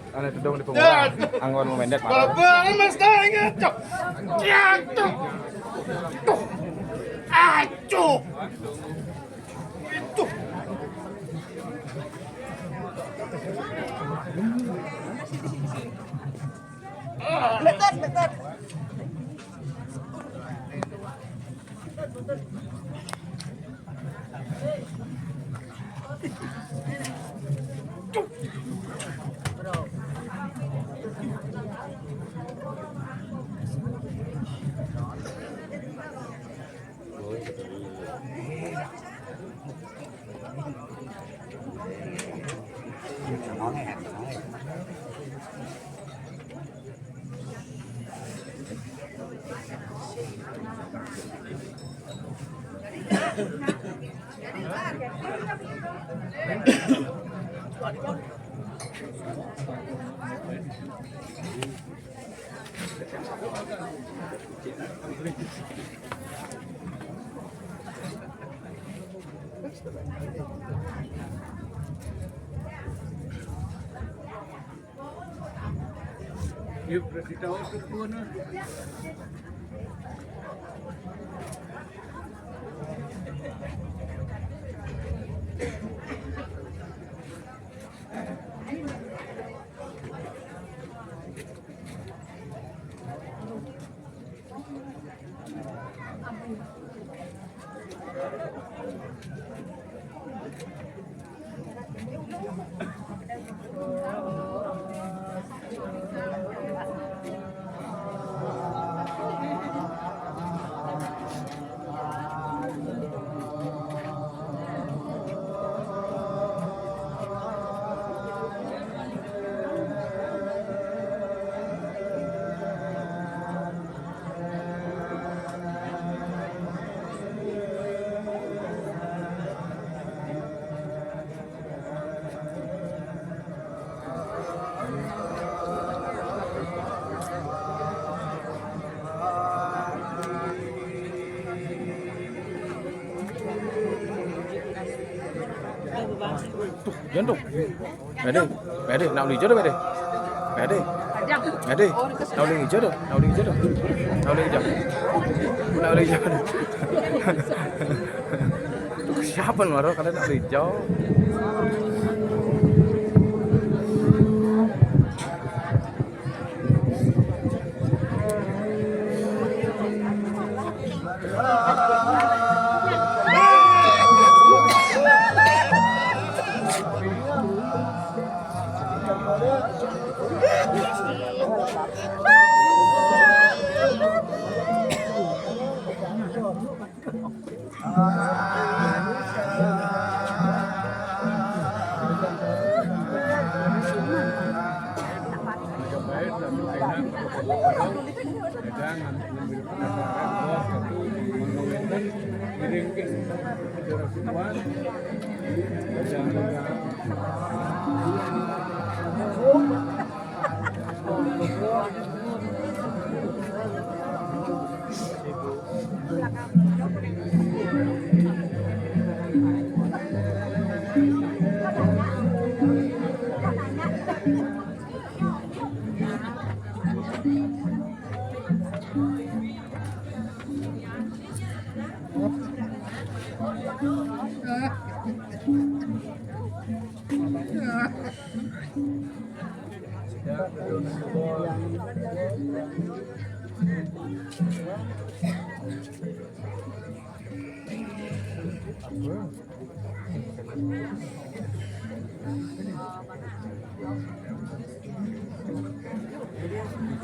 Ada tudung di pemurang, anggon memendek malah. Bapak mas tanya cok, jatuh, tuh, acuh, itu. Betul, betul. Yuk, kasih tahu ke mana? Tuh, jangan tuh. Mede, nào đi chết đó mede. Mede, nào đi chết đâu, nào đi chết đâu. Nào đi chết. Tuh siapa marah karena nak hijau.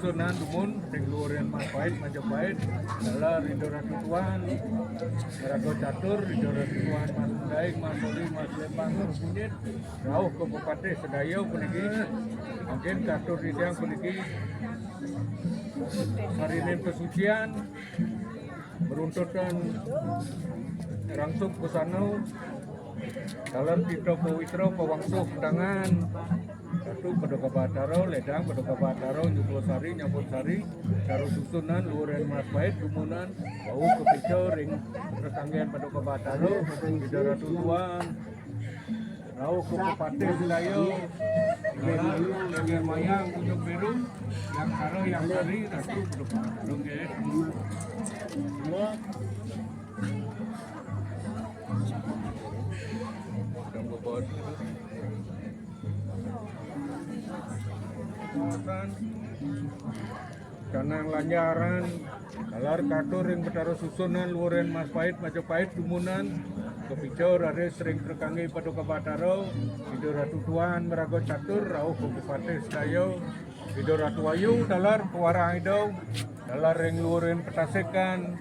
Sunan Dumun, Penglurian Majapahit, adalah Ridho Ratu Tuhan, Rago Catur, Ridho Ratu Tuhan, Mas Daik, Mas Soli, Mas Lembang, Mas Kunyit, Rauh ke Bupati Sedayau puniki, mungkin Catur Ridang puniki, sarinen kesucian beruntutkan rangsuk kusano dalam kita pawitra pawangsuh tangan satu paduka bataro ledang paduka bataro nyukur sari nyambut sari karo susunan luren mas bait dumunan bau kepico ring retanggian paduka bataro di darat tujuan rau ke Bupati Silayo lengan mayang ujung biru yang karo yang sari ratu paduka bataro guys semua sedang bobot canang lanjaran kalar katur yang betaro susunan luren mas pahit majapahit dumunan kepicor ada sering terkangi paduka bataro idoratu tuan merago catur rauh Bupati Silayo idoratu ayu dalar pewarang idau dalar yang luren petasekan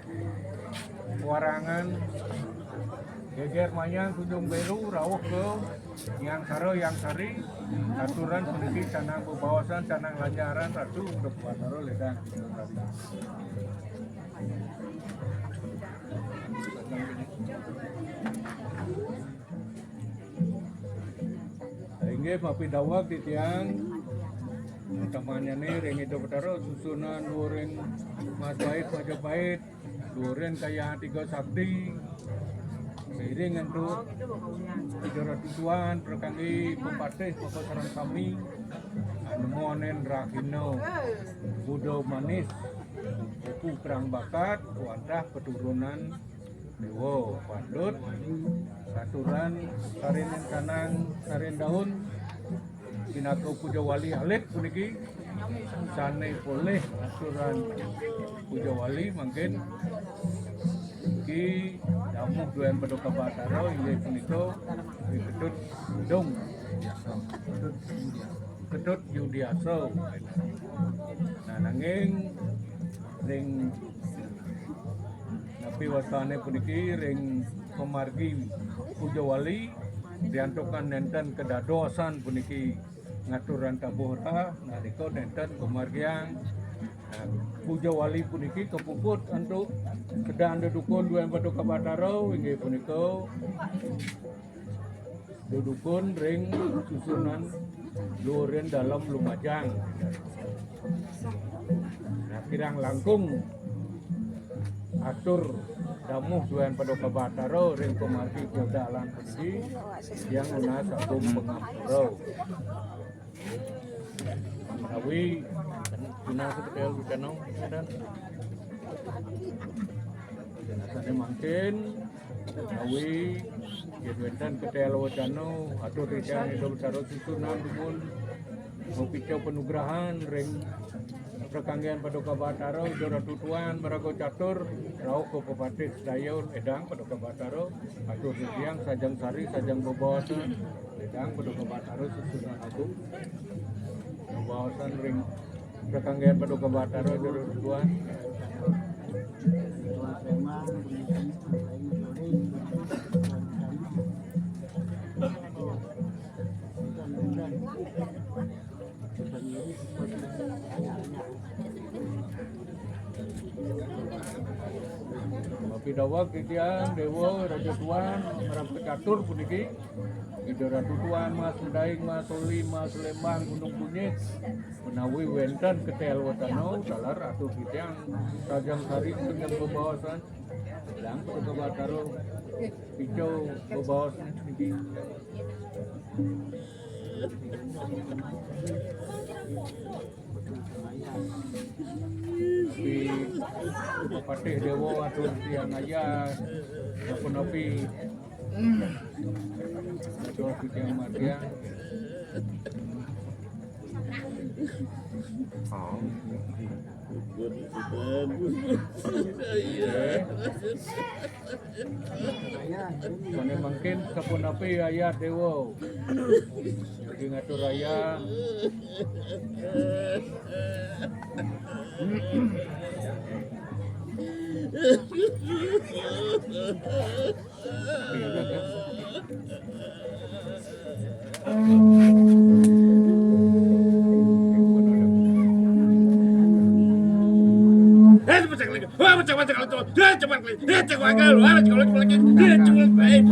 pewarangan geger mayang kunjung beru rauh ke yang karo yang sari aturan polisi canang bebawasan canang lanjaran ratu untuk bataro ledang sehingga mapi dawak di tiang temannya nih ring itu bataro susunan luren mas bait majapahit luren kaya tiga sakti seiring untuk 300 tuan perkangi Bupati Papasaran kami anemonen rakino budo manis buku kerang bakat wadah keturunan dewo pandut saturan sarinen kanang sarin daun pinako puja wali alit puniki sanai boleh aturan puja wali mungkin ki damu duan paduka bataro ile puniko ketut dong ketut yudiaso nah nanging ring napi wasane puniki ring pemargi puja wali diantokan nenten kedadosan puniki ngaturan tabuhra nalika nenten pemargian puja wali puniki kepuput untuk sedang dudukun dua paduka bataro inggih punika dudukun ring susunan luren dalam Lumajang nah kirang langkung atur damuh dua paduka bataro ring pemargi kedalan puniki yang unas agung pengapuro awi guna seketel kanong dan jenazahnya mungkin awi jedwentan ketel wacano atur rican itu besar susunan dumun mupicau penugrahan ring perkanggian paduka bataro idoratu tuan merago catur rauh ke Bupati Silayo edang paduka bataro atur riang sajang sari sajang bebawasan edang paduka bataro susunan agung bebawasan ring perkanggian paduka bataro idoratu tuan Pidawak titian dewa raja tuan merampok catur puniki idoratu tuan mas mendaing mas soli mas lembang gunung kunyit menawi wenten ketel watano salar atur titian sajang sari dengan bebawasan sedang paduka bataro picau bebawasan puniki di Patih Dewo atur tiang aja maupun api atur tiang madia mana mungkin kapun api ayah Dewo jadi ngatur raya Macam-macam kalau tu, dia cepat kali, dia cepat kali, dia cepat kali, dia cepat kali.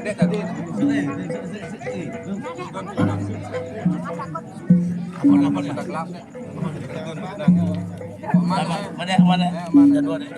Dek tadi. Apa pada kelas? Mana? Jadwal dek.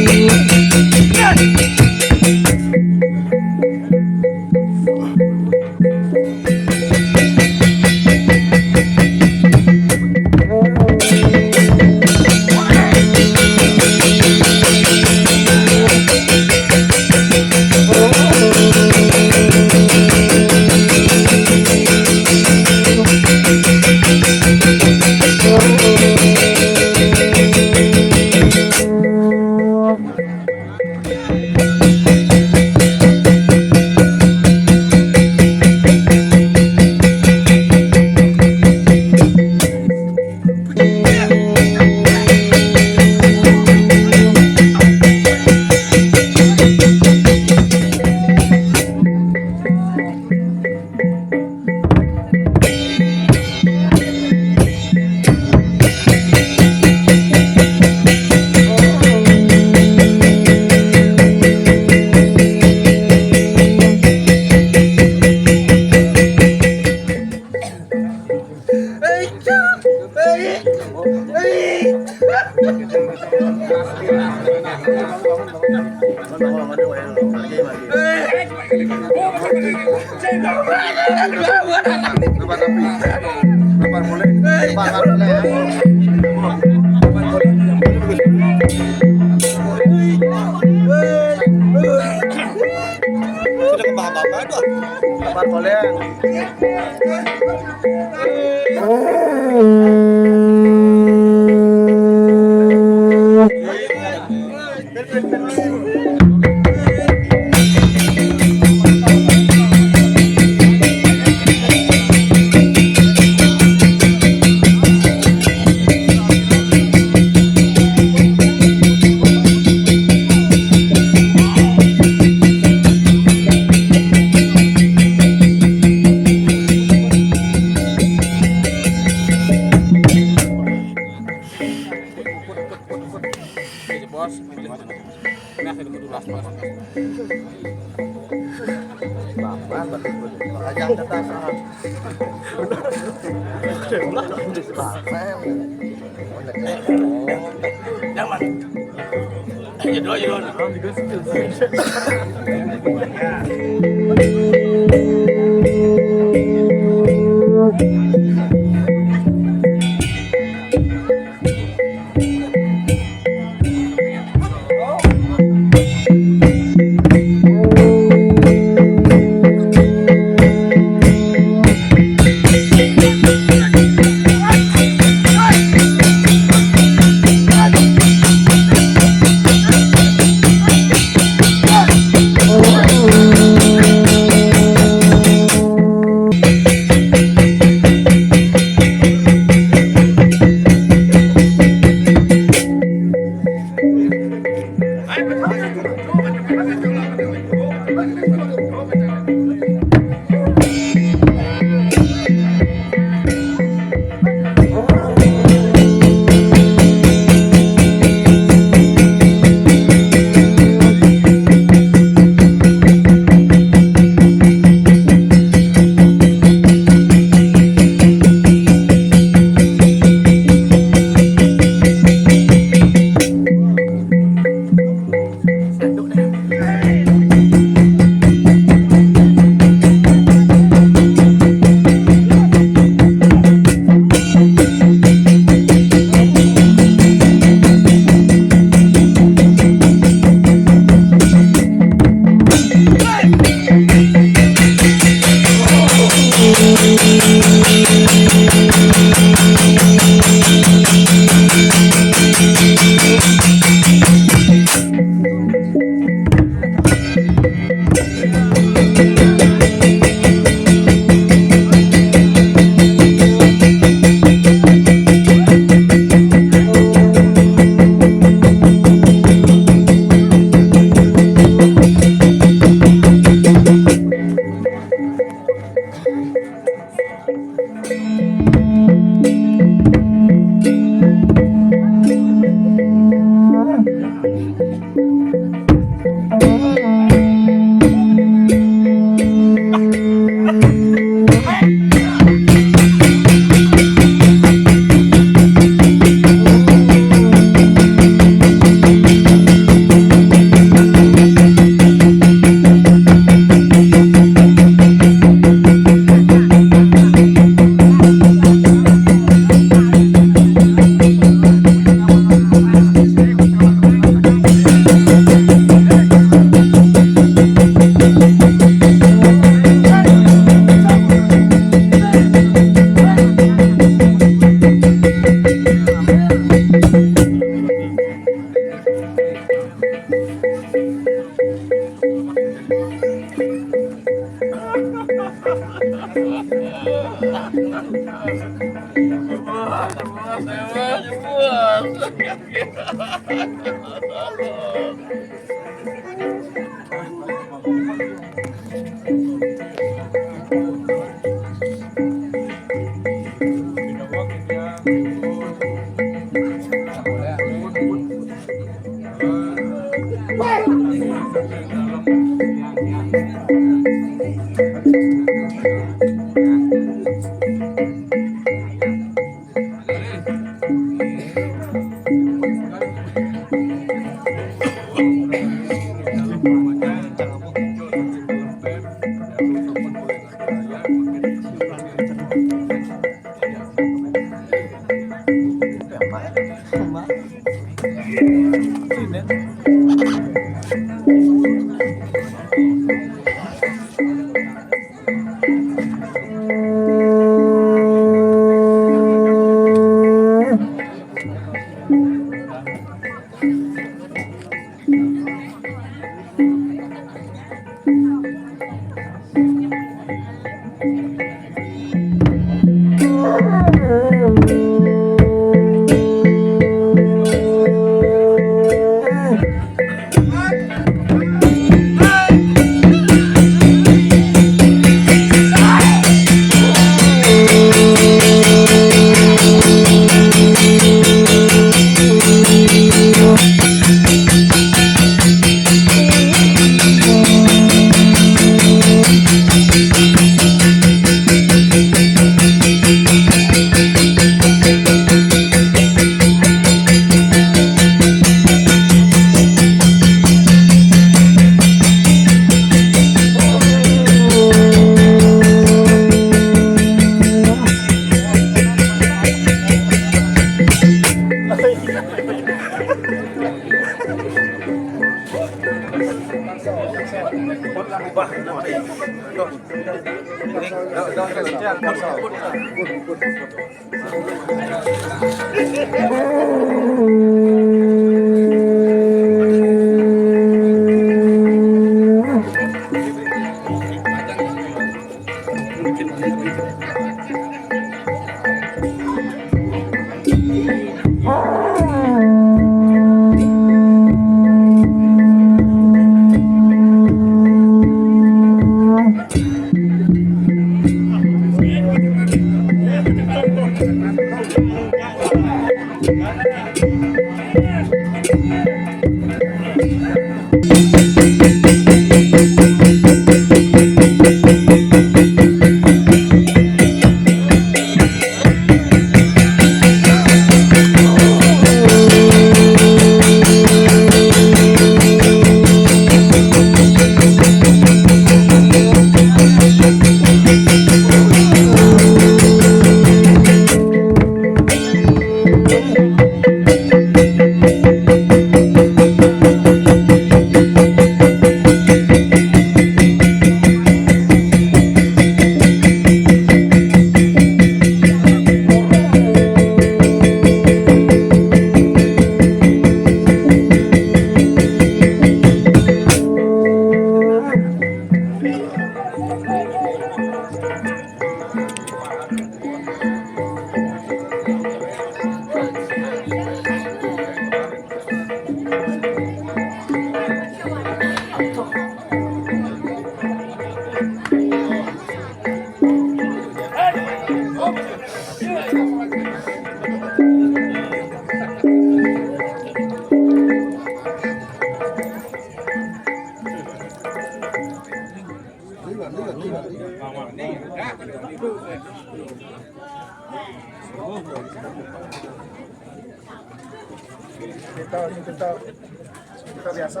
kita biasa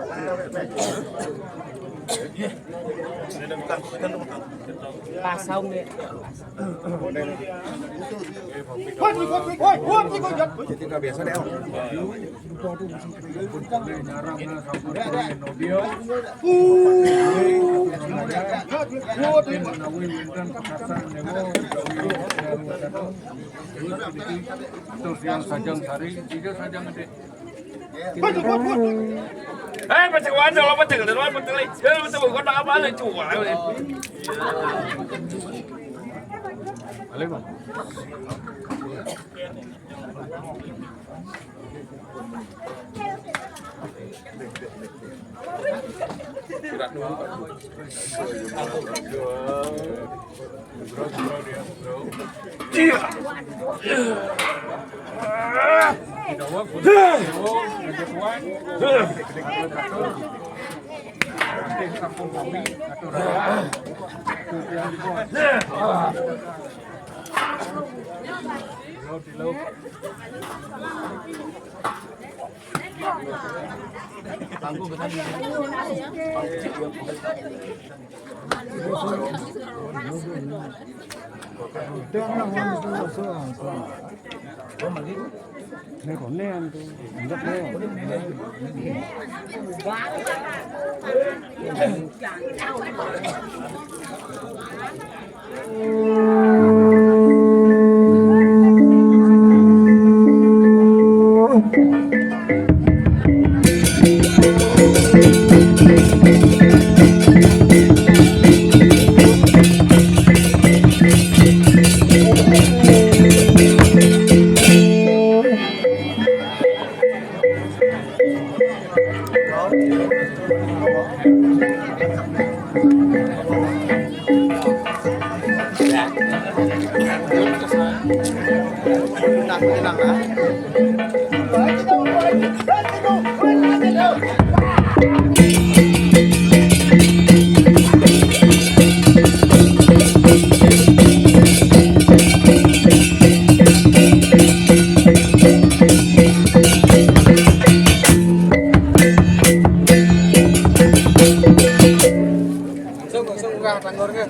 pasang deh. kita biasa deh sajang sari tiga sajang gede. Macam mana kalau macam tu, macam ni, macam kau nak apa lagi cuba. Balik Bang. Này còn nen tuh, enggak nen. Tanggurnya.